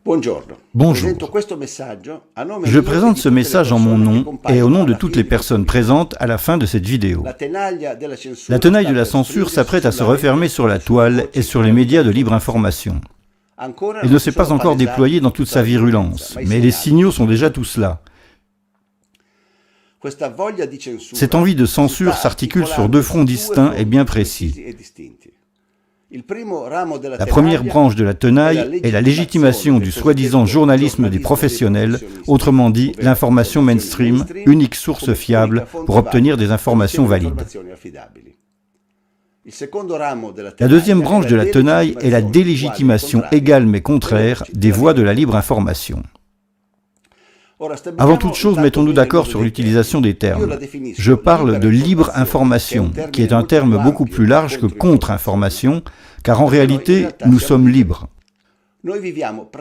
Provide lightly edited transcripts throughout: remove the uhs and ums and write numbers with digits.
Bonjour. Je présente ce message en mon nom et au nom de toutes les personnes présentes à la fin de cette vidéo. La tenaille de la censure s'apprête à se refermer sur la toile et sur les médias de libre information. Elle ne s'est pas encore déployée dans toute sa virulence, mais les signaux sont déjà tous là. Cette envie de censure s'articule sur deux fronts distincts et bien précis. La première branche de la tenaille est la légitimation du soi-disant journalisme des professionnels, autrement dit l'information mainstream, unique source fiable pour obtenir des informations valides. La deuxième branche de la tenaille est la délégitimation égale mais contraire des voies de la libre information. Avant toute chose, mettons-nous d'accord sur l'utilisation des termes. Je parle de libre information, qui est un terme beaucoup plus large que contre-information, car en réalité, nous sommes libres.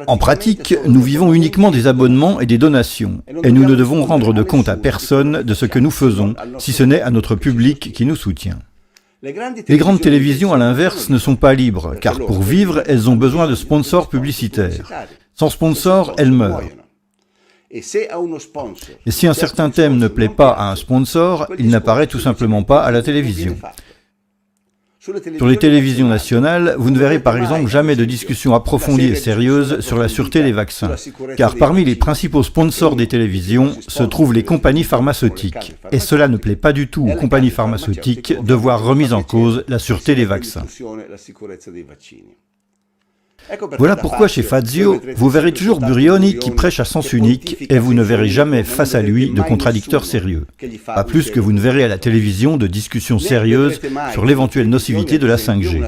En pratique, nous vivons uniquement des abonnements et des donations, et nous ne devons rendre de compte à personne de ce que nous faisons, si ce n'est à notre public qui nous soutient. Les grandes télévisions, à l'inverse, ne sont pas libres, car pour vivre, elles ont besoin de sponsors publicitaires. Sans sponsors, elles meurent. Et si un certain thème ne plaît pas à un sponsor, il n'apparaît tout simplement pas à la télévision. Sur les télévisions nationales, vous ne verrez par exemple jamais de discussion approfondie et sérieuse sur la sûreté des vaccins, car parmi les principaux sponsors des télévisions se trouvent les compagnies pharmaceutiques, et cela ne plaît pas du tout aux compagnies pharmaceutiques de voir remise en cause la sûreté des vaccins. Voilà pourquoi chez Fazio, vous verrez toujours Burioni qui prêche à sens unique et vous ne verrez jamais face à lui de contradicteurs sérieux. Pas plus que vous ne verrez à la télévision de discussions sérieuses sur l'éventuelle nocivité de la 5G.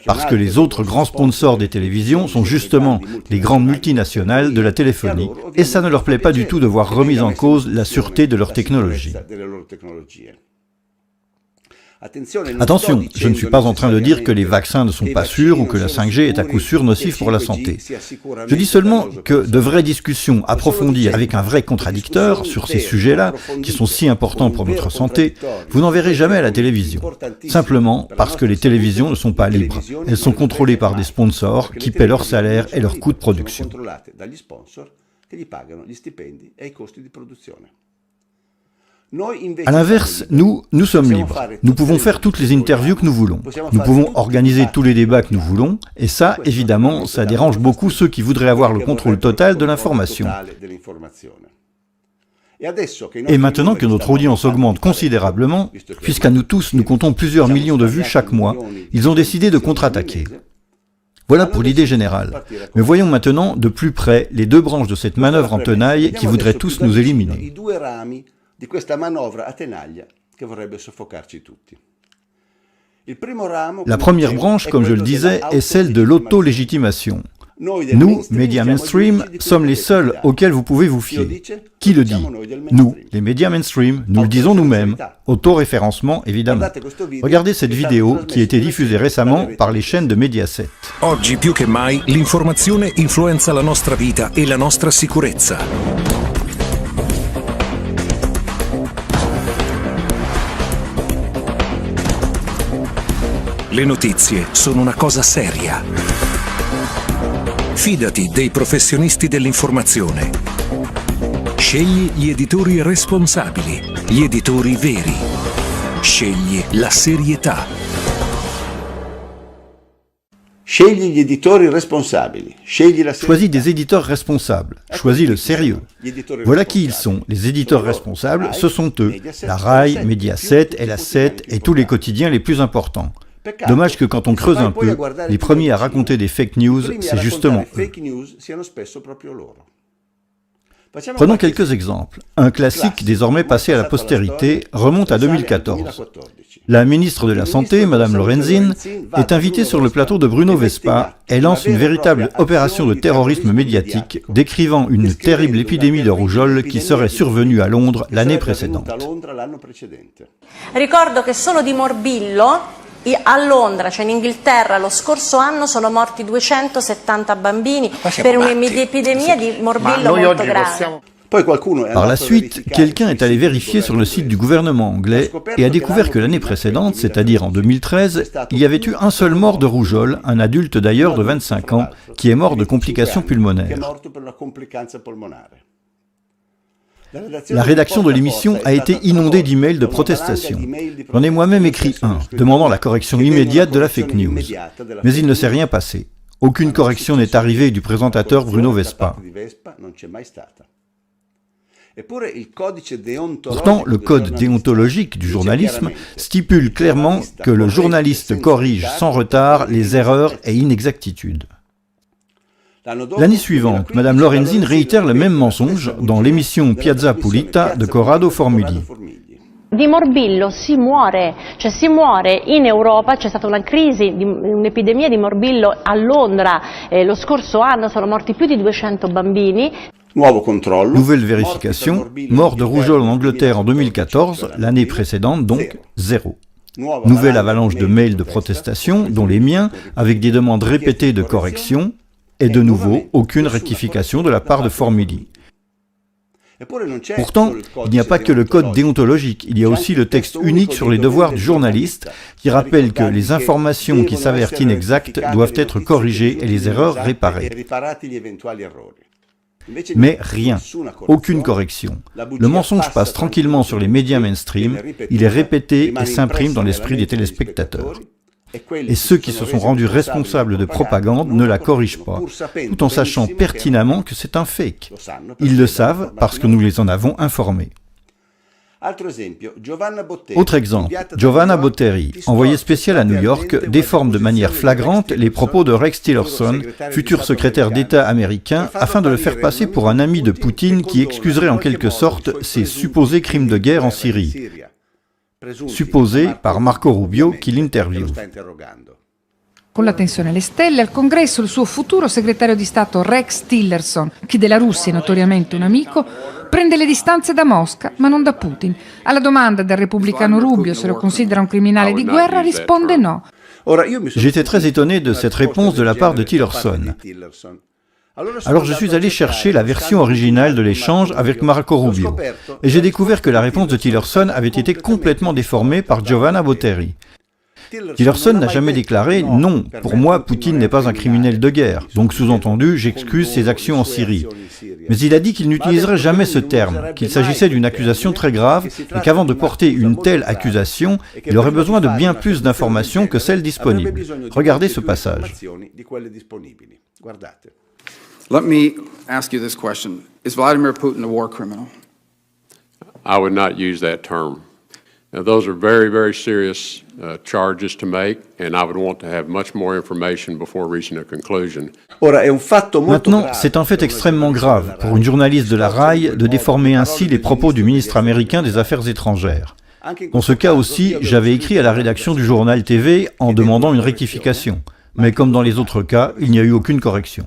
Parce que les autres grands sponsors des télévisions sont justement les grandes multinationales de la téléphonie et ça ne leur plaît pas du tout de voir remise en cause la sûreté de leur technologie. Attention, je ne suis pas en train de dire que les vaccins ne sont pas sûrs ou que la 5G est à coup sûr nocive pour la santé. Je dis seulement que de vraies discussions approfondies avec un vrai contradicteur sur ces sujets-là, qui sont si importants pour notre santé, vous n'en verrez jamais à la télévision. Simplement parce que les télévisions ne sont pas libres. Elles sont contrôlées par des sponsors qui paient leurs salaires et leurs coûts de production. À l'inverse, nous sommes libres. Nous pouvons faire toutes les interviews que nous voulons. Nous pouvons organiser tous les débats que nous voulons. Et ça, évidemment, ça dérange beaucoup ceux qui voudraient avoir le contrôle total de l'information. Et maintenant que notre audience augmente considérablement, puisqu'à nous tous, nous comptons plusieurs millions de vues chaque mois, ils ont décidé de contre-attaquer. Voilà pour l'idée générale. Mais voyons maintenant de plus près les deux branches de cette manœuvre en tenaille qui voudraient tous nous éliminer. La première branche, comme je le disais, est celle de l'auto-légitimation. Nous, médias mainstream, sommes les seuls auxquels vous pouvez vous fier. Qui le dit? Nous, les médias mainstream, nous le disons nous-mêmes. Autoréférencement, évidemment. Regardez cette vidéo qui a été diffusée récemment par les chaînes de Mediaset. Oggi più che mai l'informazione influenza la nostra vita e la nostra sicurezza. Le notizie sono una cosa seria. Fidati dei professionisti dell'informazione. Scegli gli editori responsabili, gli editori veri. Scegli la serietà. Choisis des éditeurs responsables. Choisis le sérieux. Voilà qui ils sont. Les éditeurs responsables, ce sont eux. La RAI, Mediaset, LA7 et tous les quotidiens les plus importants. Dommage que quand on creuse un peu, les premiers à raconter des fake news, c'est justement eux. Prenons quelques exemples. Un classique désormais passé à la postérité remonte à 2014. La ministre de la Santé, Madame Lorenzin, est invitée sur le plateau de Bruno Vespa et lance une véritable opération de terrorisme médiatique, décrivant une terrible épidémie de rougeole qui serait survenue à Londres l'année précédente. Ricordo che solo di morbillo a Londra, cioè in Inghilterra, lo scorso anno sono morti 270 bambini per un'epidemia di morbillo molto grave. Par la suite, quelqu'un est allé vérifier sur le site du gouvernement anglais et a découvert que l'année précédente, c'est-à-dire en 2013, il y avait eu un seul mort de rougeole, un adulte d'ailleurs de 25 ans, qui est mort de complications pulmonaires. La rédaction de l'émission a été inondée d'emails de protestation. J'en ai moi-même écrit un, demandant la correction immédiate de la fake news. Mais il ne s'est rien passé. Aucune correction n'est arrivée du présentateur Bruno Vespa. Pourtant, le code déontologique du journalisme stipule clairement que le journaliste corrige sans retard les erreurs et inexactitudes. L'année suivante, Mme Lorenzin réitère le même mensonge dans l'émission Piazza Pulita de Corrado Formigli. Di morbillo si muore in Europa, c'è stata una crisi, un'epidemia di morbillo a Londra, lo scorso anno sono morti più di 200 bambini. Nouvelle vérification, mort de rougeole en Angleterre en 2014, l'année précédente donc, 0. Nouvelle avalanche de mails de protestation, dont les miens, avec des demandes répétées de correction, et de nouveau, aucune rectification de la part de Formigli. Pourtant, il n'y a pas que le code déontologique, il y a aussi le texte unique sur les devoirs du journaliste qui rappelle que les informations qui s'avèrent inexactes doivent être corrigées et les erreurs réparées. Mais rien, aucune correction. Le mensonge passe tranquillement sur les médias mainstream, il est répété et s'imprime dans l'esprit des téléspectateurs. Et ceux qui se sont rendus responsables de propagande ne la corrigent pas, tout en sachant pertinemment que c'est un fake. Ils le savent parce que nous les en avons informés. Autre exemple, Giovanna Botteri, envoyée spéciale à New York, déforme de manière flagrante les propos de Rex Tillerson, futur secrétaire d'État américain, afin de le faire passer pour un ami de Poutine qui excuserait en quelque sorte ses supposés crimes de guerre en Syrie. Supposé par Marco Rubio qui l'interviewe. Con la tensione alle stelle, al congresso il suo futuro segretario di Stato Rex Tillerson, che della Russia è notoriamente un amico, prende le distanze da Mosca, ma non da Putin. Alla domanda del repubblicano Rubio se lo considera un criminale di guerra, risponde no. J'étais très étonné de cette réponse de la part de Tillerson. Alors je suis allé chercher la version originale de l'échange avec Marco Rubio, et j'ai découvert que la réponse de Tillerson avait été complètement déformée par Giovanna Botteri. Tillerson n'a jamais déclaré « Non, pour moi, Poutine n'est pas un criminel de guerre, donc sous-entendu, j'excuse ses actions en Syrie ». Mais il a dit qu'il n'utiliserait jamais ce terme, qu'il s'agissait d'une accusation très grave et qu'avant de porter une telle accusation, il aurait besoin de bien plus d'informations que celles disponibles. Regardez ce passage. Let me ask you this question. Is Vladimir Putin a war criminal? I would not use that term. Now, those are very, very serious charges to make, and I would want to have much more information before reaching a conclusion. Maintenant, c'est un fait extrêmement grave pour une journaliste de la RAI de déformer ainsi les propos du ministre américain des Affaires étrangères. Dans ce cas aussi, j'avais écrit à la rédaction du journal TV en demandant une rectification. Mais comme dans les autres cas, il n'y a eu aucune correction.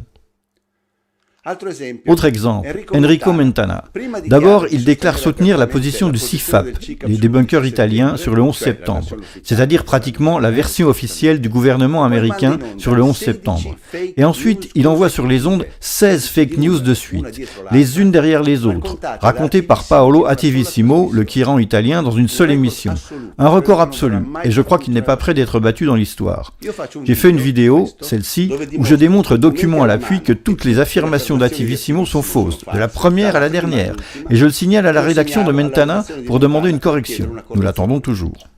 Autre exemple, Enrico Mentana. D'abord, il déclare soutenir la position du CIFAP, les débunkers italiens, sur le 11 septembre, c'est-à-dire pratiquement la version officielle du gouvernement américain sur le 11 septembre. Et ensuite, il envoie sur les ondes 16 fake news de suite, les unes derrière les autres, racontées par Paolo Attivissimo, le tyran italien, dans une seule émission. Un record absolu, et je crois qu'il n'est pas prêt d'être battu dans l'histoire. J'ai fait une vidéo, celle-ci, où je démontre document à l'appui que toutes les affirmations d'Attivissimo sont fausses, de la première à la dernière, et je le signale à la rédaction de Mentana pour demander une correction. Nous l'attendons toujours.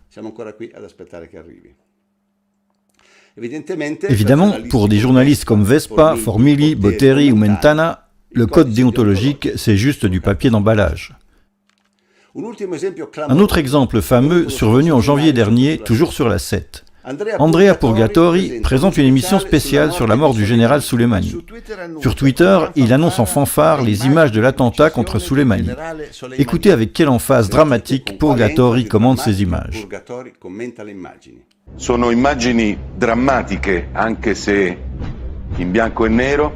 Évidemment, pour des journalistes comme Vespa, Formigli, Botteri ou Mentana, le code déontologique, c'est juste du papier d'emballage. Un autre exemple fameux survenu en janvier dernier, toujours sur la 7. Andrea Purgatori présente une émission spéciale sur la mort du général Soleimani. Sur Twitter, il annonce en fanfare les images de l'attentat contre Soleimani. Écoutez avec quelle emphase dramatique Purgatori commente ces images. Sono immagini drammatiche, anche se in bianco e nero.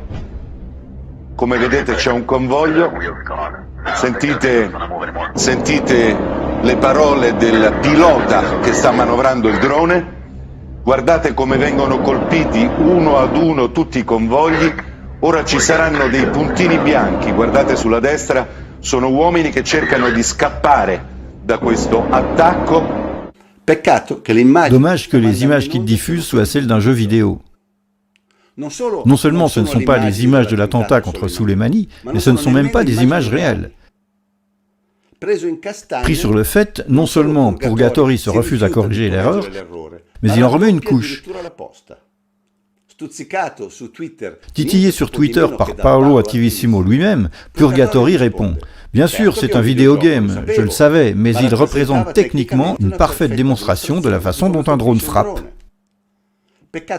Come vedete c'è un convoglio. Sentite le parole del pilota che sta manovrando il drone. Guardate come vengono colpiti uno ad uno tutti i convogli. Ora ci saranno dei puntini bianchi, guardate sulla destra, Sono uomini che cercano di scappare da questo attacco. Dommage que les images qu'ils diffusent soient celles d'un jeu vidéo. Non seulement ce ne sont pas les images de l'attentat contre Soleimani, mais ce ne sont même pas des images réelles. Pris sur le fait, non seulement Purgatori se refuse à corriger l'erreur, mais il en remet une couche. Titillé sur Twitter par Paolo Attivissimo lui-même, Purgatori répond « Bien sûr, c'est un vidéogame, je le savais, mais il représente techniquement une parfaite démonstration de la façon dont un drone frappe. »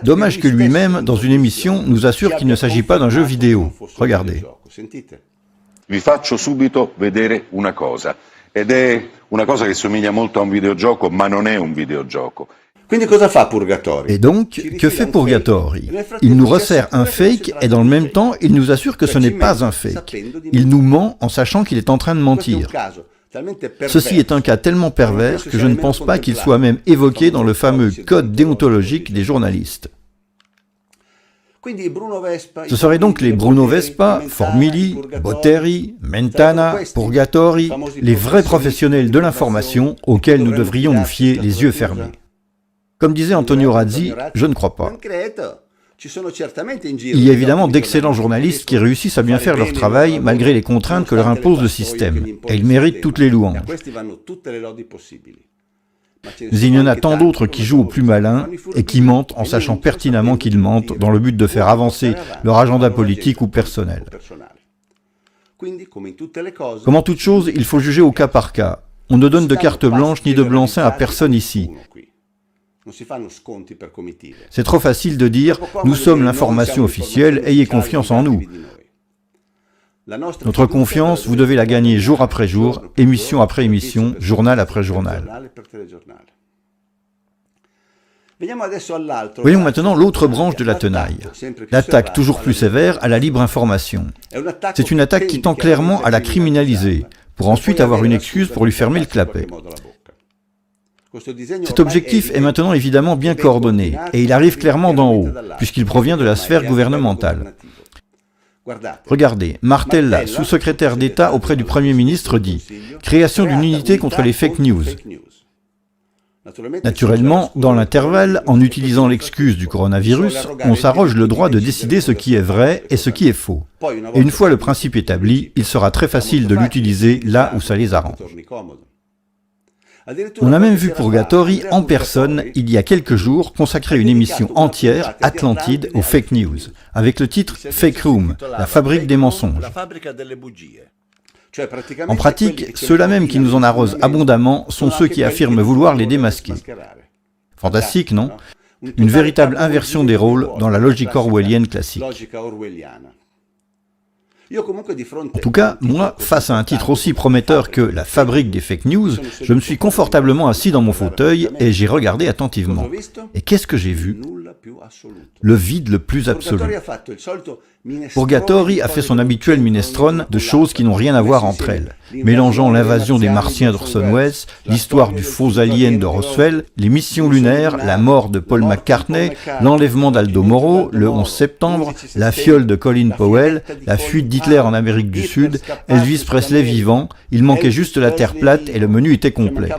Dommage que lui-même, dans une émission, nous assure qu'il ne s'agit pas d'un jeu vidéo. Regardez. Vi faccio subito vedere una cosa, ed è una cosa che somiglia molto a un videogioco, ma non è un videogioco. Et donc, que fait Purgatori? Il nous resserre un fake et dans le même temps, il nous assure que ce n'est pas un fake. Il nous ment en sachant qu'il est en train de mentir. Ceci est un cas tellement pervers que je ne pense pas qu'il soit même évoqué dans le fameux code déontologique des journalistes. Ce seraient donc les Bruno Vespa, Formigli, Botteri, Mentana, Purgatori, les vrais professionnels de l'information auxquels nous devrions nous fier les yeux fermés. Comme disait Antonio Razzi, je ne crois pas. Il y a évidemment d'excellents journalistes qui réussissent à bien faire leur travail malgré les contraintes que leur impose le système, et ils méritent toutes les louanges. Mais il y en a tant d'autres qui jouent au plus malin et qui mentent en sachant pertinemment qu'ils mentent dans le but de faire avancer leur agenda politique ou personnel. Comme en toute chose, il faut juger au cas par cas. On ne donne de carte blanche ni de blanc-seing à personne ici. C'est trop facile de dire « Nous sommes l'information officielle, ayez confiance en nous ». Notre confiance, vous devez la gagner jour après jour, émission après émission, journal après journal. Voyons maintenant l'autre branche de la tenaille, l'attaque toujours plus sévère à la libre information. C'est une attaque qui tend clairement à la criminaliser, pour ensuite avoir une excuse pour lui fermer le clapet. Cet objectif est maintenant évidemment bien coordonné, et il arrive clairement d'en haut, puisqu'il provient de la sphère gouvernementale. Regardez, Martella, sous-secrétaire d'État auprès du Premier ministre, dit « Création d'une unité contre les fake news ». Naturellement, dans l'intervalle, en utilisant l'excuse du coronavirus, on s'arroge le droit de décider ce qui est vrai et ce qui est faux. Et une fois le principe établi, il sera très facile de l'utiliser là où ça les arrange. On a même vu Purgatori en personne, il y a quelques jours, consacrer une émission entière, Atlantide, aux fake news, avec le titre « Fake Room », la fabrique des mensonges. En pratique, ceux-là même qui nous en arrosent abondamment sont ceux qui affirment vouloir les démasquer. Fantastique, non? Une véritable inversion des rôles dans la logique orwellienne classique. En tout cas, moi, face à un titre aussi prometteur que « La fabrique des fake news », je me suis confortablement assis dans mon fauteuil et j'ai regardé attentivement. Et qu'est-ce que j'ai vu? Le vide le plus absolu. Purgatori a fait son habituel minestrone de choses qui n'ont rien à voir entre elles, mélangeant l'invasion des Martiens d'Orson Welles, l'histoire du faux alien de Roswell, les missions lunaires, la mort de Paul McCartney, l'enlèvement d'Aldo Moro, le 11 septembre, la fiole de Colin Powell, la fuite d'Hitler en Amérique du Sud, Elvis Presley vivant, il manquait juste la Terre plate et le menu était complet.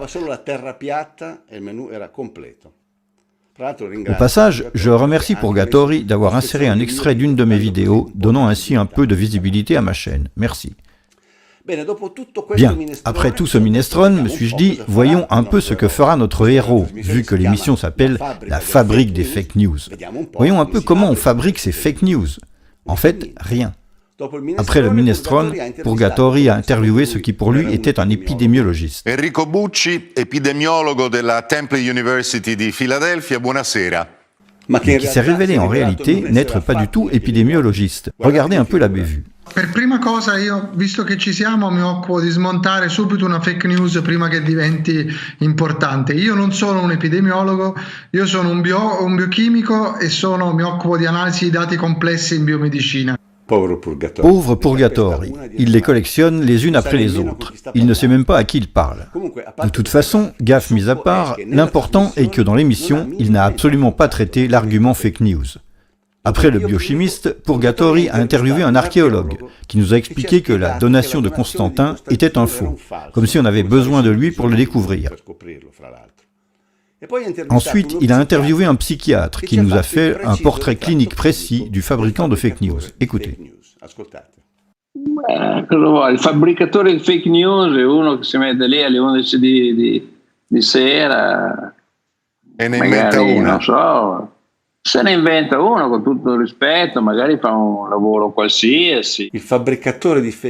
Au passage, je remercie Purgatori d'avoir inséré un extrait d'une de mes vidéos, donnant ainsi un peu de visibilité à ma chaîne. Merci. Bien, après tout ce minestrone, me suis-je dit, voyons un peu ce que fera notre héros, vu que l'émission s'appelle « La fabrique des fake news ». Voyons un peu comment on fabrique ces fake news. En fait, rien. Après le minestrone, Purgatori a interviewé ce qui pour lui était un épidémiologiste. Enrico Bucci, epidemiologo della Temple University di Philadelphia, buonasera. Mais qui s'est révélé en réalité n'être pas du tout épidémiologiste. Regardez un peu la bévue. Per prima cosa io, visto che ci siamo, mi occupo di smontare subito una fake news prima che diventi importante. Io non sono un epidemiologo, io sono un biochimico e mi occupo di analisi di dati complessi in biomedicina. Pauvre Purgatori, il les collectionne les unes après les autres. Il ne sait même pas à qui il parle. De toute façon, gaffe mise à part, l'important est que dans l'émission, il n'a absolument pas traité l'argument fake news. Après le biochimiste, Purgatori a interviewé un archéologue qui nous a expliqué que la donation de Constantin était un faux, comme si on avait besoin de lui pour le découvrir. Ensuite, il a interviewé un psychiatre qui nous a fait un portrait clinique précis du fabricant de fake news. Écoutez. Il fabricatore di fake news è uno che si mette lì alle 11 di sera e ne inventa una. Non so, se ne inventa uno con tutto il rispetto, magari fa un lavoro qualsiasi. Le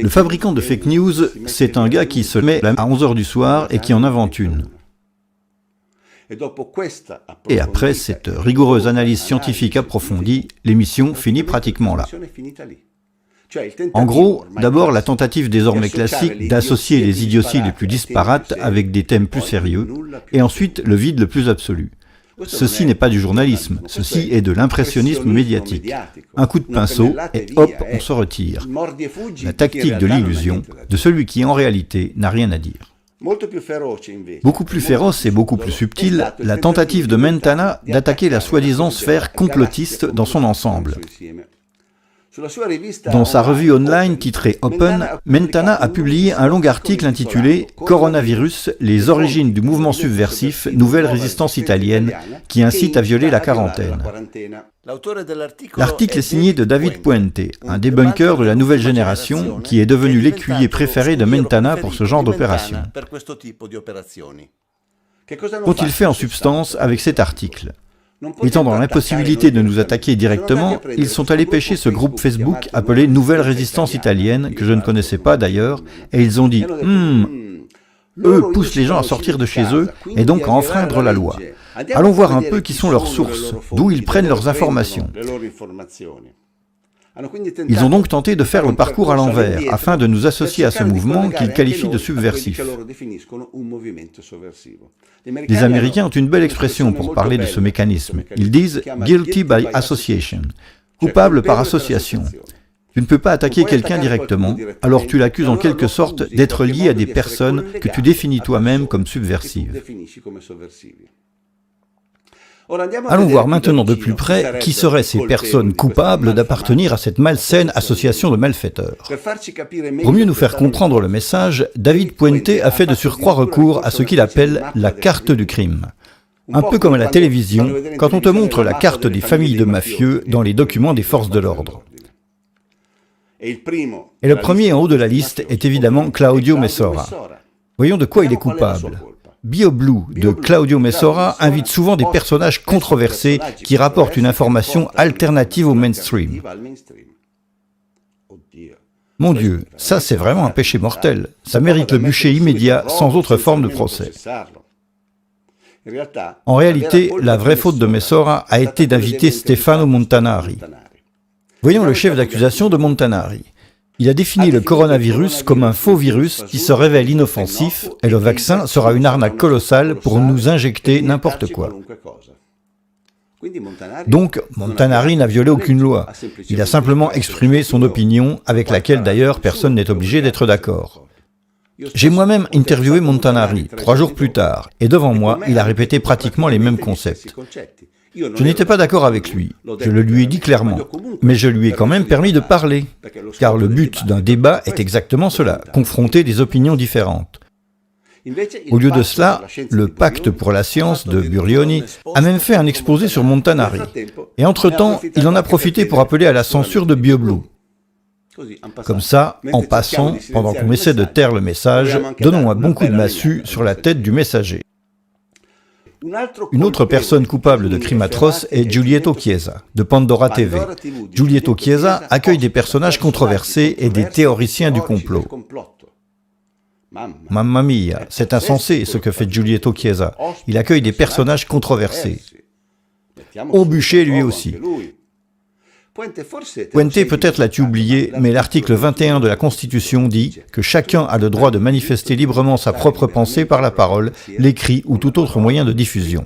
fabricant de fake news, c'est un gars qui se met à 11h du soir et qui en invente une. Et après cette rigoureuse analyse scientifique approfondie, l'émission finit pratiquement là. En gros, d'abord la tentative désormais classique d'associer les idioties les plus disparates avec des thèmes plus sérieux, et ensuite le vide le plus absolu. Ceci n'est pas du journalisme, ceci est de l'impressionnisme médiatique. Un coup de pinceau et hop, on se retire. La tactique de l'illusion, de celui qui en réalité n'a rien à dire. Beaucoup plus féroce et beaucoup plus subtile, la tentative de Mentana d'attaquer la soi-disant sphère complotiste dans son ensemble. Dans sa revue online titrée Open, Mentana a publié un long article intitulé « Coronavirus, les origines du mouvement subversif, nouvelle résistance italienne, qui incite à violer la quarantaine ». L'article est signé de David Puente, un débunker de la nouvelle génération qui est devenu l'écuyer préféré de Mentana pour ce genre d'opération. Qu'ont-ils fait en substance avec cet article ? Étant dans l'impossibilité de nous attaquer directement, ils sont allés pêcher ce groupe Facebook appelé Nouvelle Résistance Italienne, que je ne connaissais pas d'ailleurs, et ils ont dit « Eux poussent les gens à sortir de chez eux et donc à enfreindre la loi. Allons voir un peu qui sont leurs sources, d'où ils prennent leurs informations. » Ils ont donc tenté de faire le parcours à l'envers, afin de nous associer à ce mouvement qu'ils qualifient de subversif. Les Américains ont une belle expression pour parler de ce mécanisme. Ils disent « guilty by association », coupable par association. Tu ne peux pas attaquer quelqu'un directement, alors tu l'accuses en quelque sorte d'être lié à des personnes que tu définis toi-même comme subversives. Allons voir maintenant de plus près qui seraient ces personnes coupables d'appartenir à cette malsaine association de malfaiteurs. Pour mieux nous faire comprendre le message, David Puente a fait de surcroît recours à ce qu'il appelle la carte du crime. Un peu comme à la télévision, quand on te montre la carte des familles de mafieux dans les documents des forces de l'ordre. Et le premier en haut de la liste est évidemment Claudio Messora. Voyons de quoi il est coupable. BioBlue de Claudio Messora invite souvent des personnages controversés qui rapportent une information alternative au mainstream. Mon Dieu, ça c'est vraiment un péché mortel. Ça mérite le bûcher immédiat sans autre forme de procès. En réalité, la vraie faute de Messora a été d'inviter Stefano Montanari. Voyons le chef d'accusation de Montanari. Il a défini le coronavirus comme un faux virus qui se révèle inoffensif et le vaccin sera une arnaque colossale pour nous injecter n'importe quoi. Donc, Montanari n'a violé aucune loi. Il a simplement exprimé son opinion, avec laquelle d'ailleurs personne n'est obligé d'être d'accord. J'ai moi-même interviewé Montanari 3 jours plus tard, et devant moi, il a répété pratiquement les mêmes concepts. Je n'étais pas d'accord avec lui, je le lui ai dit clairement, mais je lui ai quand même permis de parler, car le but d'un débat est exactement cela, confronter des opinions différentes. Au lieu de cela, le Pacte pour la science de Burioni a même fait un exposé sur Montanari, et entre-temps, il en a profité pour appeler à la censure de BioBlue. Comme ça, en passant, pendant qu'on essaie de taire le message, donnons un bon coup de massue sur la tête du messager. Une autre personne coupable de crimes atroces est Giulietto Chiesa, de Pandora TV. Giulietto Chiesa accueille des personnages controversés et des théoriciens du complot. Mamma mia, c'est insensé ce que fait Giulietto Chiesa. Il accueille des personnages controversés. Au bûcher lui aussi. Puente, peut-être l'as-tu oublié, mais l'article 21 de la Constitution dit que chacun a le droit de manifester librement sa propre pensée par la parole, l'écrit ou tout autre moyen de diffusion.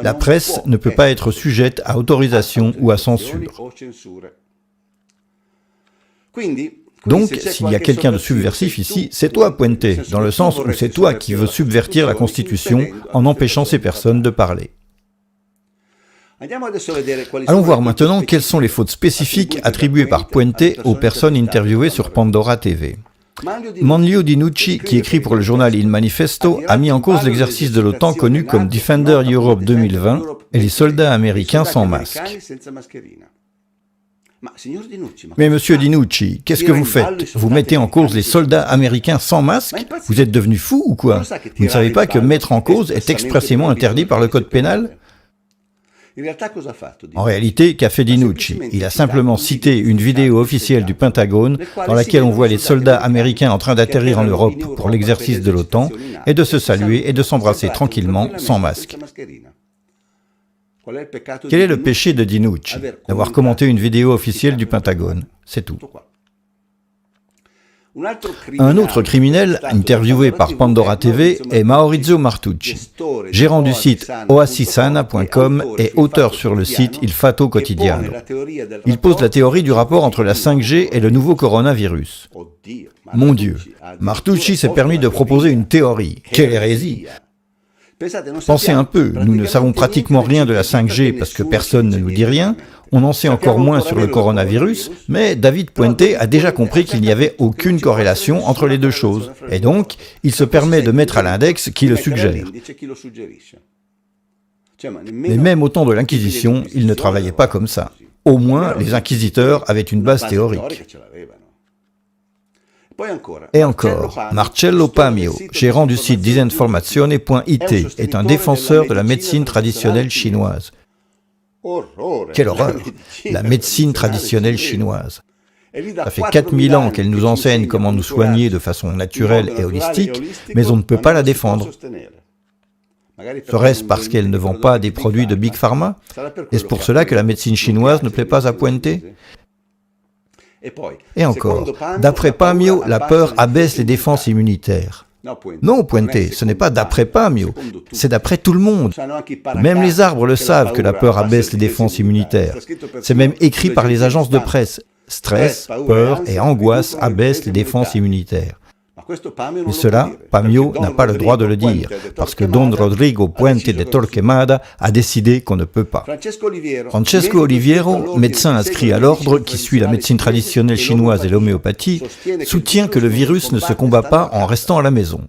La presse ne peut pas être sujette à autorisation ou à censure. Donc, s'il y a quelqu'un de subversif ici, c'est toi, Puente, dans le sens où c'est toi qui veux subvertir la Constitution en empêchant ces personnes de parler. Allons voir maintenant quelles sont les fautes spécifiques attribuées par Puente aux personnes interviewées sur Pandora TV. Manlio Dinucci, qui écrit pour le journal Il Manifesto, a mis en cause l'exercice de l'OTAN connu comme Defender Europe 2020 et les soldats américains sans masque. Mais monsieur Dinucci, qu'est-ce que vous faites? Vous mettez en cause les soldats américains sans masque? Vous êtes devenu fou ou quoi? Vous ne savez pas que mettre en cause est expressément interdit par le code pénal? En réalité, qu'a fait Dinucci? Il a simplement cité une vidéo officielle du Pentagone dans laquelle on voit les soldats américains en train d'atterrir en Europe pour l'exercice de l'OTAN et de se saluer et de s'embrasser tranquillement sans masque. Quel est le péché de Dinucci? D'avoir commenté une vidéo officielle du Pentagone, c'est tout. Un autre criminel, interviewé par Pandora TV, est Maurizio Martucci, gérant du site oasisana.com et auteur sur le site Il Fatto Quotidiano. Il pose la théorie du rapport entre la 5G et le nouveau coronavirus. Mon Dieu, Martucci s'est permis de proposer une théorie. Quelle hérésie! Pensez un peu, nous ne savons pratiquement rien de la 5G parce que personne ne nous dit rien, on en sait encore moins sur le coronavirus, mais David Puente a déjà compris qu'il n'y avait aucune corrélation entre les deux choses, et donc il se permet de mettre à l'index qui le suggère. Mais même au temps de l'Inquisition, il ne travaillait pas comme ça. Au moins, les inquisiteurs avaient une base théorique. Et encore, Marcello Pamio, gérant du site disinformazione.it, est un défenseur de la médecine traditionnelle chinoise. Quelle horreur! La médecine traditionnelle chinoise. Ça fait 4000 ans qu'elle nous enseigne comment nous soigner de façon naturelle et holistique, mais on ne peut pas la défendre. Serait-ce parce qu'elle ne vend pas des produits de Big Pharma? Est-ce pour cela que la médecine chinoise ne plaît pas à Puente? Et encore, d'après Pamio, la peur abaisse les défenses immunitaires. Non, Puente, ce n'est pas d'après Pamio, c'est d'après tout le monde. Même les arbres le savent que la peur abaisse les défenses immunitaires. C'est même écrit par les agences de presse. Stress, peur et angoisse abaissent les défenses immunitaires. Mais cela, Pamio n'a pas le droit de le dire, parce que Don Rodrigo Puente de Torquemada a décidé qu'on ne peut pas. Francesco Oliviero, médecin inscrit à l'ordre qui suit la médecine traditionnelle chinoise et l'homéopathie, soutient que le virus ne se combat pas en restant à la maison.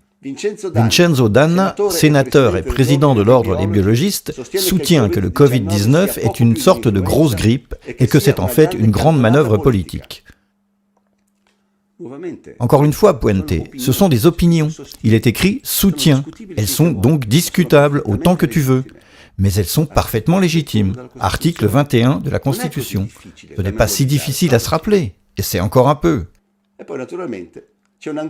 Vincenzo Danna, sénateur et président de l'ordre des biologistes, soutient que le Covid-19 est une sorte de grosse grippe et que c'est en fait une grande manœuvre politique. Encore une fois, Puente, ce sont des opinions. Il est écrit « soutien ». Elles sont donc discutables autant que tu veux. Mais elles sont parfaitement légitimes. Article 21 de la Constitution. Ce n'est pas si difficile à se rappeler. Et c'est encore un peu.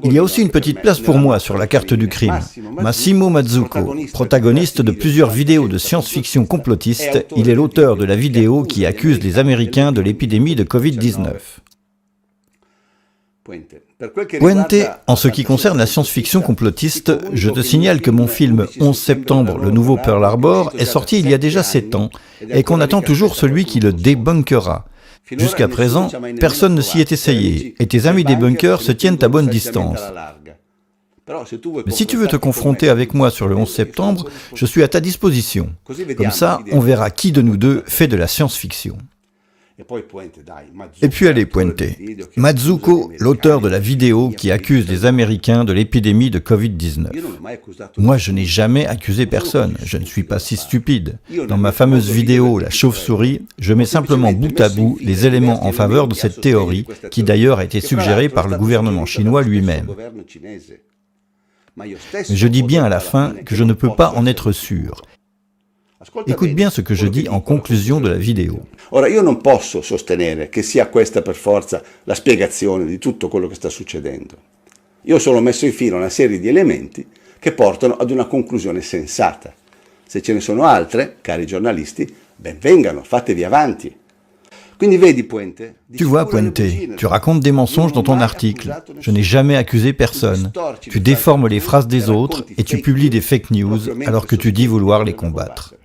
Il y a aussi une petite place pour moi sur la carte du crime. Massimo Mazzucco, protagoniste de plusieurs vidéos de science-fiction complotiste, il est l'auteur de la vidéo qui accuse les Américains de l'épidémie de Covid-19. Puente, en ce qui concerne la science-fiction complotiste, je te signale que mon film 11 septembre, le nouveau Pearl Harbor, est sorti il y a déjà 7 ans et qu'on attend toujours celui qui le débunkera. Jusqu'à présent, personne ne s'y est essayé et tes amis débunkers se tiennent à bonne distance. Mais si tu veux te confronter avec moi sur le 11 septembre, je suis à ta disposition. Comme ça, on verra qui de nous deux fait de la science-fiction. Et puis allez, Puente. Mazzucco, l'auteur de la vidéo qui accuse les Américains de l'épidémie de Covid-19. Moi, je n'ai jamais accusé personne, je ne suis pas si stupide. Dans ma fameuse vidéo « La chauve-souris », je mets simplement bout à bout les éléments en faveur de cette théorie, qui d'ailleurs a été suggérée par le gouvernement chinois lui-même. Mais je dis bien à la fin que je ne peux pas en être sûr. Écoute bien ce que je dis en conclusion de la vidéo. Ora, io non posso sostenere che sia questa per forza la spiegazione di tutto quello che sta succedendo. Io ho solo messo in fila una serie di elementi che portano ad una conclusione sensata. Se ce ne sono altre, cari giornalisti, ben vengano, fatevi avanti. Quindi vedi, Puente, tu vois, Puente, tu racontes des mensonges dans ton article. Je n'ai jamais accusé personne. Tu déformes les phrases des autres et tu publies des fake news alors que tu dis vouloir les combattre.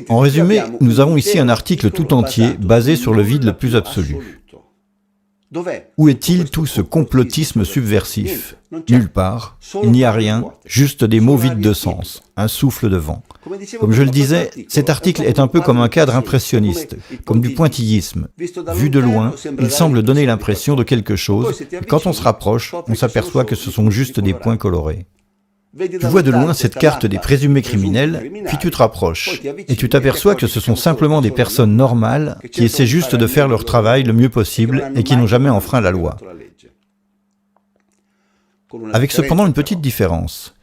En résumé, nous avons ici un article tout entier basé sur le vide le plus absolu. Où est-il tout ce complotisme subversif? Nulle part, il n'y a rien, juste des mots vides de sens, un souffle de vent. Comme je le disais, cet article est un peu comme un cadre impressionniste, comme du pointillisme. Vu de loin, il semble donner l'impression de quelque chose, et quand on se rapproche, on s'aperçoit que ce sont juste des points colorés. Tu vois de loin cette carte des présumés criminels, puis tu te rapproches, et tu t'aperçois que ce sont simplement des personnes normales qui essaient juste de faire leur travail le mieux possible et qui n'ont jamais enfreint la loi. Avec cependant une petite différence.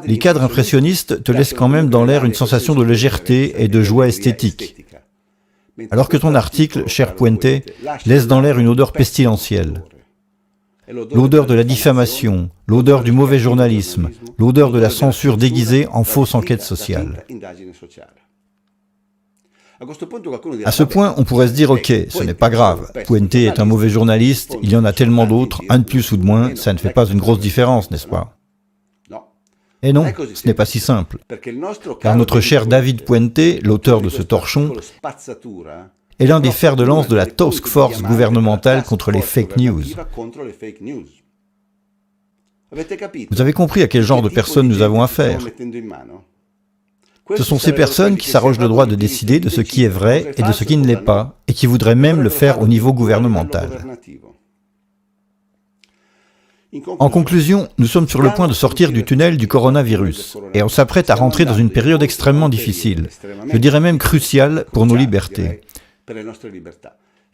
Les cadres impressionnistes te laissent quand même dans l'air une sensation de légèreté et de joie esthétique, alors que ton article, cher Puente, laisse dans l'air une odeur pestilentielle. L'odeur de la diffamation, l'odeur du mauvais journalisme, l'odeur de la censure déguisée en fausse enquête sociale. À ce point, on pourrait se dire, ok, ce n'est pas grave, Puente est un mauvais journaliste, il y en a tellement d'autres, un de plus ou de moins, ça ne fait pas une grosse différence, n'est-ce pas? Et non, ce n'est pas si simple, car notre cher David Puente, l'auteur de ce torchon, est l'un des fers de lance de la task force gouvernementale contre les fake news. Vous avez compris à quel genre de personnes nous avons affaire. Ce sont ces personnes qui s'arrogent le droit de décider de ce qui est vrai et de ce qui ne l'est pas, et qui voudraient même le faire au niveau gouvernemental. En conclusion, nous sommes sur le point de sortir du tunnel du coronavirus, et on s'apprête à rentrer dans une période extrêmement difficile, je dirais même cruciale pour nos libertés.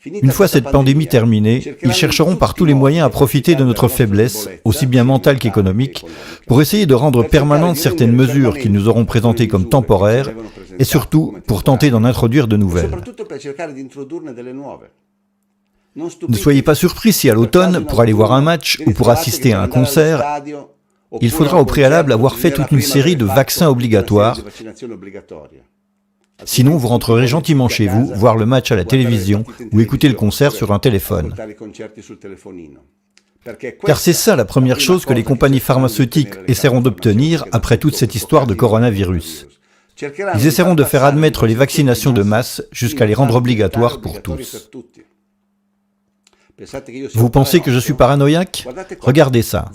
Une fois cette pandémie terminée, ils chercheront par tous les moyens à profiter de notre faiblesse, aussi bien mentale qu'économique, pour essayer de rendre permanentes certaines mesures qu'ils nous auront présentées comme temporaires, et surtout pour tenter d'en introduire de nouvelles. Ne soyez pas surpris si à l'automne, pour aller voir un match ou pour assister à un concert, il faudra au préalable avoir fait toute une série de vaccins obligatoires. Sinon, vous rentrerez gentiment chez vous, voir le match à la télévision ou écouter le concert sur un téléphone. Car c'est ça la première chose que les compagnies pharmaceutiques essaieront d'obtenir après toute cette histoire de coronavirus. Ils essaieront de faire admettre les vaccinations de masse jusqu'à les rendre obligatoires pour tous. Vous pensez que je suis paranoïaque? Regardez ça.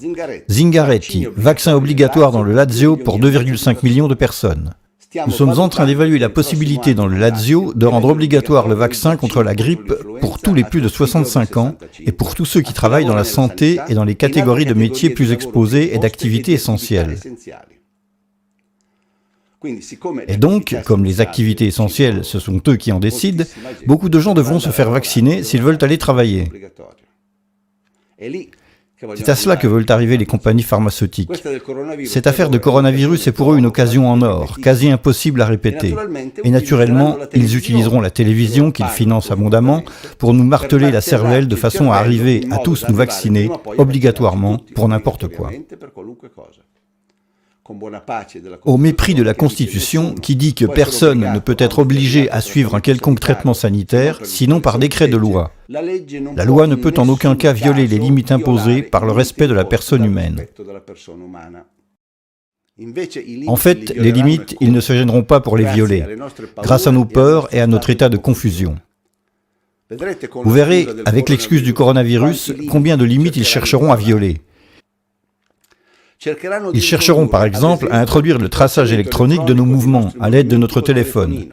Zingaretti, vaccin obligatoire dans le Lazio pour 2,5 millions de personnes. Nous sommes en train d'évaluer la possibilité dans le Lazio de rendre obligatoire le vaccin contre la grippe pour tous les plus de 65 ans et pour tous ceux qui travaillent dans la santé et dans les catégories de métiers plus exposés et d'activités essentielles. Et donc, comme les activités essentielles, ce sont eux qui en décident, beaucoup de gens devront se faire vacciner s'ils veulent aller travailler. C'est à cela que veulent arriver les compagnies pharmaceutiques. Cette affaire de coronavirus est pour eux une occasion en or, quasi impossible à répéter. Et naturellement, ils utiliseront la télévision, qu'ils financent abondamment, pour nous marteler la cervelle de façon à arriver à tous nous vacciner, obligatoirement, pour n'importe quoi. Au mépris de la Constitution, qui dit que personne ne peut être obligé à suivre un quelconque traitement sanitaire, sinon par décret de loi. La loi ne peut en aucun cas violer les limites imposées par le respect de la personne humaine. En fait, les limites, ils ne se gêneront pas pour les violer, grâce à nos peurs et à notre état de confusion. Vous verrez, avec l'excuse du coronavirus, combien de limites ils chercheront à violer. Ils chercheront par exemple à introduire le traçage électronique de nos mouvements à l'aide de notre téléphone,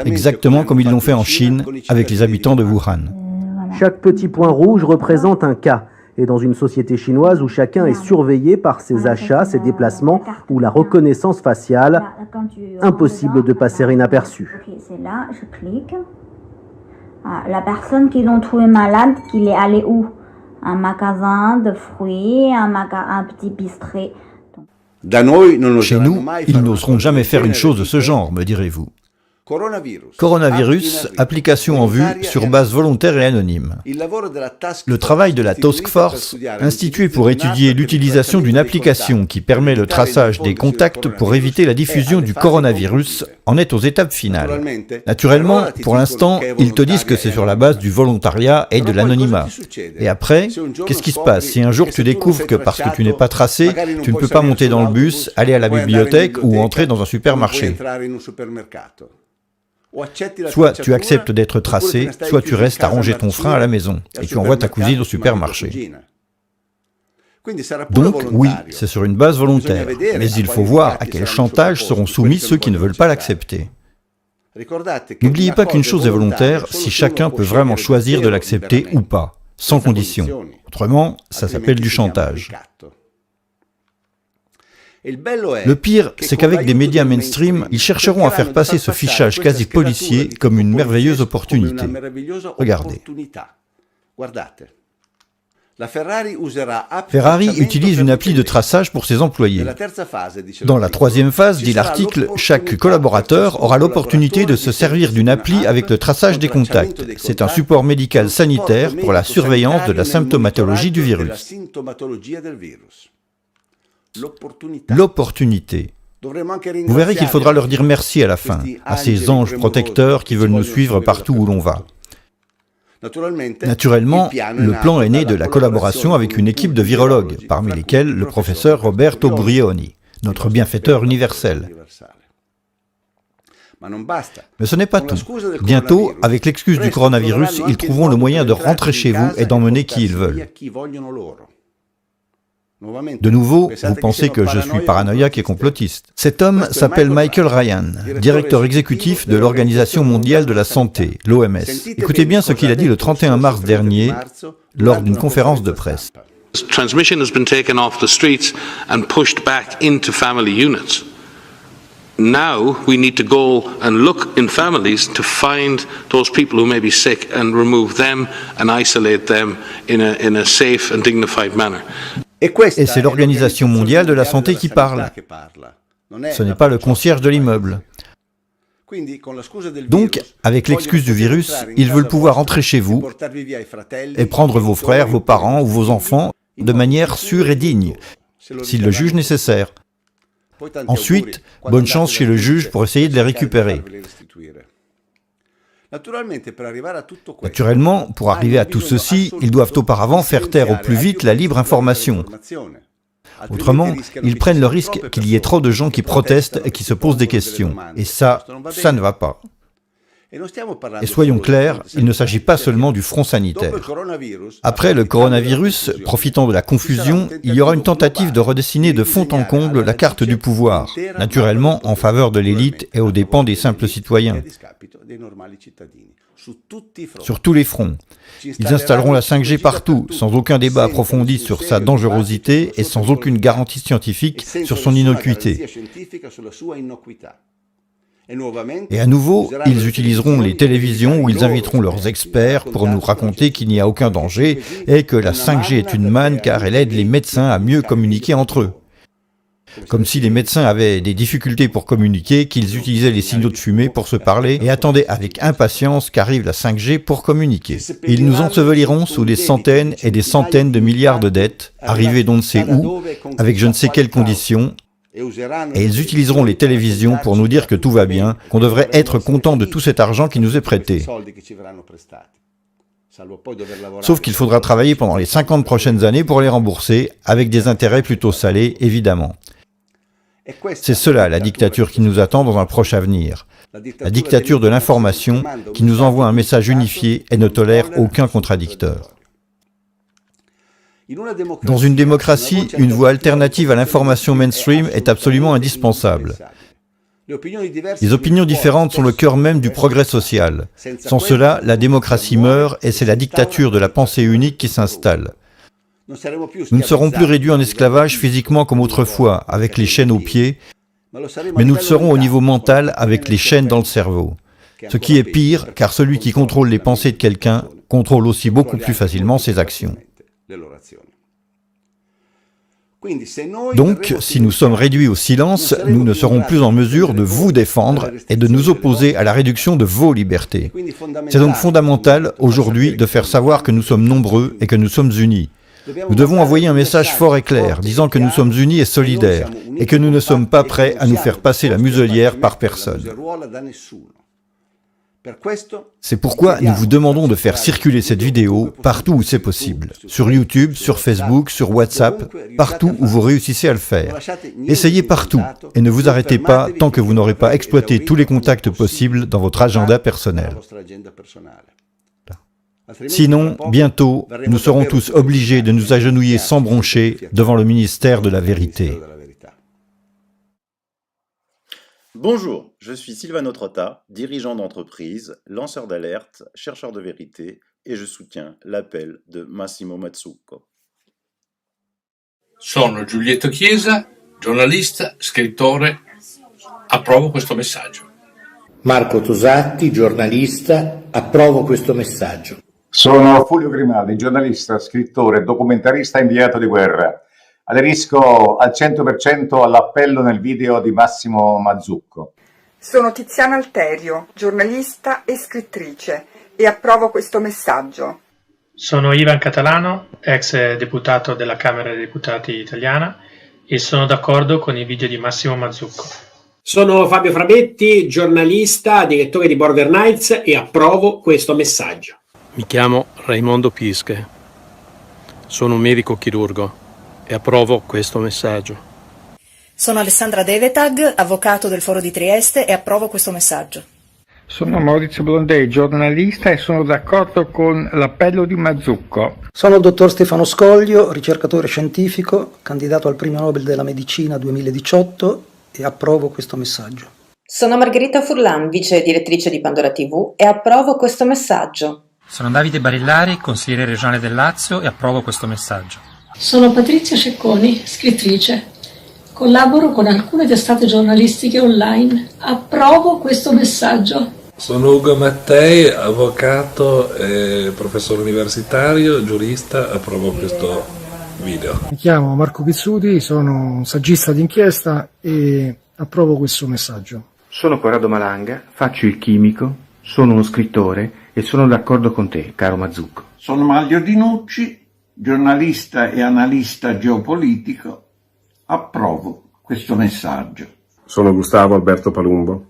exactement comme ils l'ont fait en Chine avec les habitants de Wuhan. Chaque petit point rouge représente un cas. Et dans une société chinoise où chacun est surveillé par ses achats, ses déplacements ou la reconnaissance faciale, impossible de passer inaperçu. C'est là, je clique. La personne qu'ils ont trouvé malade, qu'il est allé où? Un magasin de fruits, un petit bistrot. Chez nous, ils n'oseront jamais faire une chose de ce genre, me direz-vous. Coronavirus, application en vue sur base volontaire et anonyme. Le travail de la Task Force, instituée pour étudier l'utilisation d'une application qui permet le traçage des contacts pour éviter la diffusion du coronavirus, en est aux étapes finales. Naturellement, pour l'instant, ils te disent que c'est sur la base du volontariat et de l'anonymat. Et après, qu'est-ce qui se passe si un jour tu découvres que parce que tu n'es pas tracé, tu ne peux pas monter dans le bus, aller à la bibliothèque ou entrer dans un supermarché? Soit tu acceptes d'être tracé, soit tu restes à ranger ton frein à la maison et tu envoies ta cousine au supermarché. Donc, oui, c'est sur une base volontaire, mais il faut voir à quel chantage seront soumis ceux qui ne veulent pas l'accepter. N'oubliez pas qu'une chose est volontaire si chacun peut vraiment choisir de l'accepter ou pas, sans condition. Autrement, ça s'appelle du chantage. Le pire, c'est qu'avec des médias mainstream, ils chercheront à faire passer ce fichage quasi policier comme une merveilleuse opportunité. Regardez. Ferrari utilise une appli de traçage pour ses employés. Dans la troisième phase, dit l'article, chaque collaborateur aura l'opportunité de se servir d'une appli avec le traçage des contacts. C'est un support médical sanitaire pour la surveillance de la symptomatologie du virus. L'opportunité. Vous verrez qu'il faudra leur dire merci à la fin, à ces anges protecteurs qui veulent nous suivre partout où l'on va. Naturellement, le plan est né de la collaboration avec une équipe de virologues, parmi lesquels le professeur Roberto Burioni, notre bienfaiteur universel. Mais ce n'est pas tout. Bientôt, avec l'excuse du coronavirus, ils trouveront le moyen de rentrer chez vous et d'emmener qui ils veulent. De nouveau, vous pensez que je suis paranoïaque et complotiste. Cet homme s'appelle Michael Ryan, directeur exécutif de l'Organisation mondiale de la santé, l'OMS. Écoutez bien ce qu'il a dit le 31 mars dernier lors d'une conférence de presse. Transmission has been taken off the streets and pushed back into family units. Now we need to go and look in families to find those people who may be sick and remove them and isolate them in a safe and dignified manner. Et c'est l'Organisation mondiale de la santé qui parle. Ce n'est pas le concierge de l'immeuble. Donc, avec l'excuse du virus, ils veulent pouvoir entrer chez vous et prendre vos frères, vos parents ou vos enfants de manière sûre et digne, s'ils le jugent nécessaire. Ensuite, bonne chance chez le juge pour essayer de les récupérer. Naturellement, pour arriver à tout ceci, ils doivent auparavant faire taire au plus vite la libre information. Autrement, ils prennent le risque qu'il y ait trop de gens qui protestent et qui se posent des questions. Et ça ne va pas. Et soyons clairs, il ne s'agit pas seulement du front sanitaire. Après le coronavirus, profitant de la confusion, il y aura une tentative de redessiner de fond en comble la carte du pouvoir, naturellement en faveur de l'élite et aux dépens des simples citoyens. Sur tous les fronts. Ils installeront la 5G partout, sans aucun débat approfondi sur sa dangerosité et sans aucune garantie scientifique sur son innocuité. Et à nouveau, ils utiliseront les télévisions où ils inviteront leurs experts pour nous raconter qu'il n'y a aucun danger et que la 5G est une manne car elle aide les médecins à mieux communiquer entre eux. Comme si les médecins avaient des difficultés pour communiquer, qu'ils utilisaient les signaux de fumée pour se parler et attendaient avec impatience qu'arrive la 5G pour communiquer. Ils nous enseveliront sous des centaines et des centaines de milliards de dettes, arrivées d'on ne sait où, avec je ne sais quelles conditions, et ils utiliseront les télévisions pour nous dire que tout va bien, qu'on devrait être content de tout cet argent qui nous est prêté. Sauf qu'il faudra travailler pendant les 50 prochaines années pour les rembourser, avec des intérêts plutôt salés, évidemment. C'est cela la dictature qui nous attend dans un proche avenir. La dictature de l'information qui nous envoie un message unifié et ne tolère aucun contradicteur. Dans une démocratie, une voie alternative à l'information mainstream est absolument indispensable. Les opinions différentes sont le cœur même du progrès social. Sans cela, la démocratie meurt et c'est la dictature de la pensée unique qui s'installe. Nous ne serons plus réduits en esclavage physiquement comme autrefois, avec les chaînes aux pieds, mais nous le serons au niveau mental avec les chaînes dans le cerveau. Ce qui est pire, car celui qui contrôle les pensées de quelqu'un contrôle aussi beaucoup plus facilement ses actions. Donc, si nous sommes réduits au silence, nous ne serons plus en mesure de vous défendre et de nous opposer à la réduction de vos libertés. C'est donc fondamental, aujourd'hui, de faire savoir que nous sommes nombreux et que nous sommes unis. Nous devons envoyer un message fort et clair, disant que nous sommes unis et solidaires, et que nous ne sommes pas prêts à nous faire passer la muselière par personne. C'est pourquoi nous vous demandons de faire circuler cette vidéo partout où c'est possible. Sur YouTube, sur Facebook, sur WhatsApp, partout où vous réussissez à le faire. Essayez partout et ne vous arrêtez pas tant que vous n'aurez pas exploité tous les contacts possibles dans votre agenda personnel. Sinon, bientôt, nous serons tous obligés de nous agenouiller sans broncher devant le ministère de la Vérité. Bonjour, je suis Silvano Trotta, dirigeant d'entreprise, lanceur d'alerte, chercheur de vérité, et je soutiens l'appel de Massimo Mazzucco. Sono Giulietto Chiesa, giornalista, scrittore. Approvo questo messaggio. Marco Tosatti, giornalista. Approvo questo messaggio. Sono Fulvio Grimaldi, giornalista, scrittore, documentarista inviato di guerra. Aderisco al 100% all'appello nel video di Massimo Mazzucco. Sono Tiziana Alterio, giornalista e scrittrice, e approvo questo messaggio. Sono Ivan Catalano, ex deputato della Camera dei Deputati italiana, e sono d'accordo con i video di Massimo Mazzucco. Sono Fabio Frabetti, giornalista, direttore di Border Knights, e approvo questo messaggio. Mi chiamo Raimondo Pische, sono un medico chirurgo e approvo questo messaggio. Sono Alessandra Devetag, avvocato del Foro di Trieste, e approvo questo messaggio. Sono Maurizio Blondei, giornalista, e sono d'accordo con l'appello di Mazzucco. Sono il dottor Stefano Scoglio, ricercatore scientifico, candidato al Premio Nobel della Medicina 2018, e approvo questo messaggio. Sono Margherita Furlan, vice direttrice di Pandora TV, e approvo questo messaggio. Sono Davide Barillari, consigliere regionale del Lazio, e approvo questo messaggio. Sono Patrizia Cecconi, scrittrice. Collaboro con alcune testate giornalistiche online. Approvo questo messaggio. Sono Ugo Mattei, avvocato e professore universitario, giurista. Approvo questo video. Mi chiamo Marco Pizzuti, sono un saggista d'inchiesta e approvo questo messaggio. Sono Corrado Malanga, faccio il chimico, sono uno scrittore e sono d'accordo con te, caro Mazzucco. Sono Maglio Dinucci, giornalista e analista geopolitico. Approvo questo messaggio. Sono Gustavo Alberto Palumbo,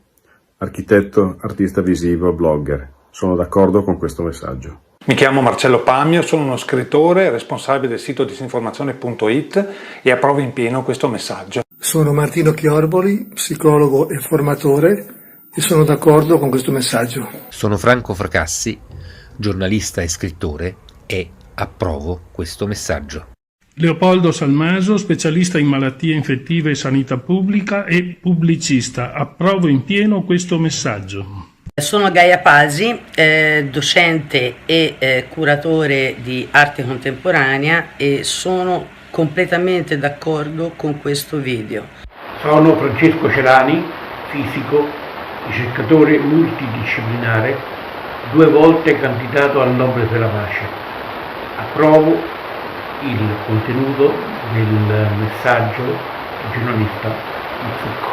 architetto, artista visivo, blogger. Sono d'accordo con questo messaggio. Mi chiamo Marcello Pamio, sono uno scrittore, responsabile del sito disinformazione.it e approvo in pieno questo messaggio. Sono Martino Chiorboli, psicologo e formatore, e sono d'accordo con questo messaggio. Sono Franco Fracassi, giornalista e scrittore, e approvo questo messaggio. Leopoldo Salmaso, specialista in malattie infettive e sanità pubblica e pubblicista. Approvo in pieno questo messaggio. Sono Gaia Pasi, docente e curatore di arte contemporanea, e sono completamente d'accordo con questo video. Sono Francesco Celani, fisico, ricercatore multidisciplinare, 2 volte candidato al Nobel per la pace. Approvo il contenuto del messaggio del giornalista Mazzucco.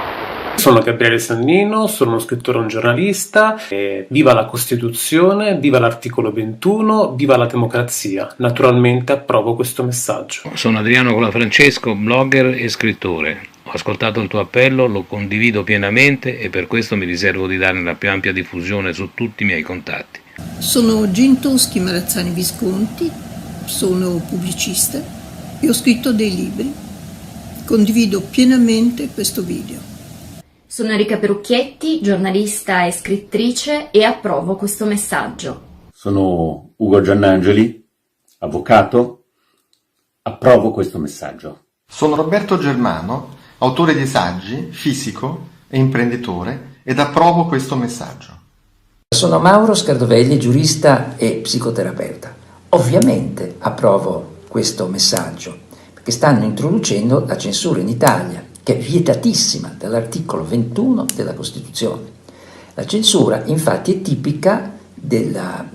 Sono Gabriele Sannino, sono uno scrittore e un giornalista. Viva la Costituzione, viva l'articolo 21, viva la democrazia. Naturalmente approvo questo messaggio. Sono Adriano Colafrancesco, blogger e scrittore. Ho ascoltato il tuo appello, lo condivido pienamente e per questo mi riservo di dare la più ampia diffusione su tutti i miei contatti. Sono Gintoschi Marazzani Visconti, sono pubblicista e ho scritto dei libri. Condivido pienamente questo video. Sono Enrica Perucchietti, giornalista e scrittrice, e approvo questo messaggio. Sono Ugo Giannangeli, avvocato, approvo questo messaggio. Sono Roberto Germano, autore di saggi, fisico e imprenditore, ed approvo questo messaggio. Sono Mauro Scardovelli, giurista e psicoterapeuta. Ovviamente approvo questo messaggio, perché stanno introducendo la censura in Italia, che è vietatissima dall'articolo 21 della Costituzione. La censura infatti è tipica delle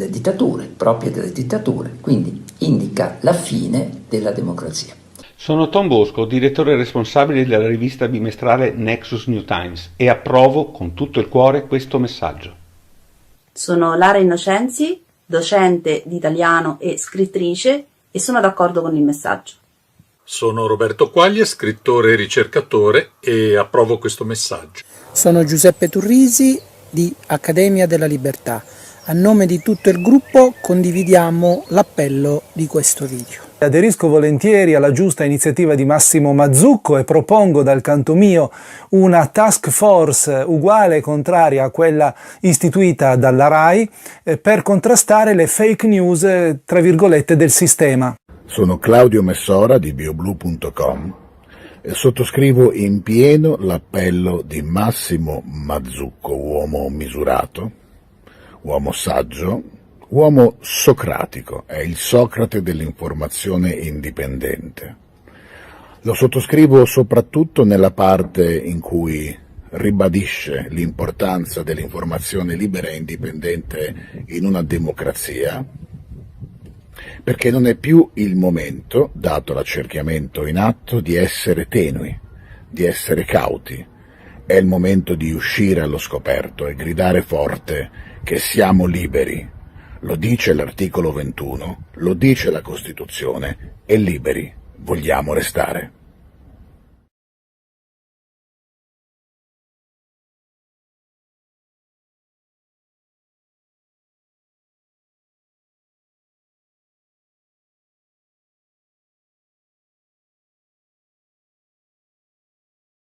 dittature, propria delle dittature, quindi indica la fine della democrazia. Sono Tom Bosco, direttore responsabile della rivista bimestrale Nexus New Times, e approvo con tutto il cuore questo messaggio. Sono Lara Innocenzi, docente di italiano e scrittrice, e sono d'accordo con il messaggio. Sono Roberto Quaglie, scrittore e ricercatore, e approvo questo messaggio. Sono Giuseppe Turrisi di Accademia della Libertà. A nome di tutto il gruppo condividiamo l'appello di questo video. Aderisco volentieri alla giusta iniziativa di Massimo Mazzucco e propongo dal canto mio una task force uguale e contraria a quella istituita dalla RAI per contrastare le fake news, tra virgolette, del sistema. Sono Claudio Messora di bioblue.com e sottoscrivo in pieno l'appello di Massimo Mazzucco, uomo misurato, uomo saggio, uomo socratico, è il Socrate dell'informazione indipendente. Lo sottoscrivo soprattutto nella parte in cui ribadisce l'importanza dell'informazione libera e indipendente in una democrazia, perché non è più il momento, dato l'accerchiamento in atto, di essere tenui, di essere cauti. È il momento di uscire allo scoperto e gridare forte che siamo liberi. Lo dice l'articolo 21, lo dice la Costituzione, e liberi vogliamo restare.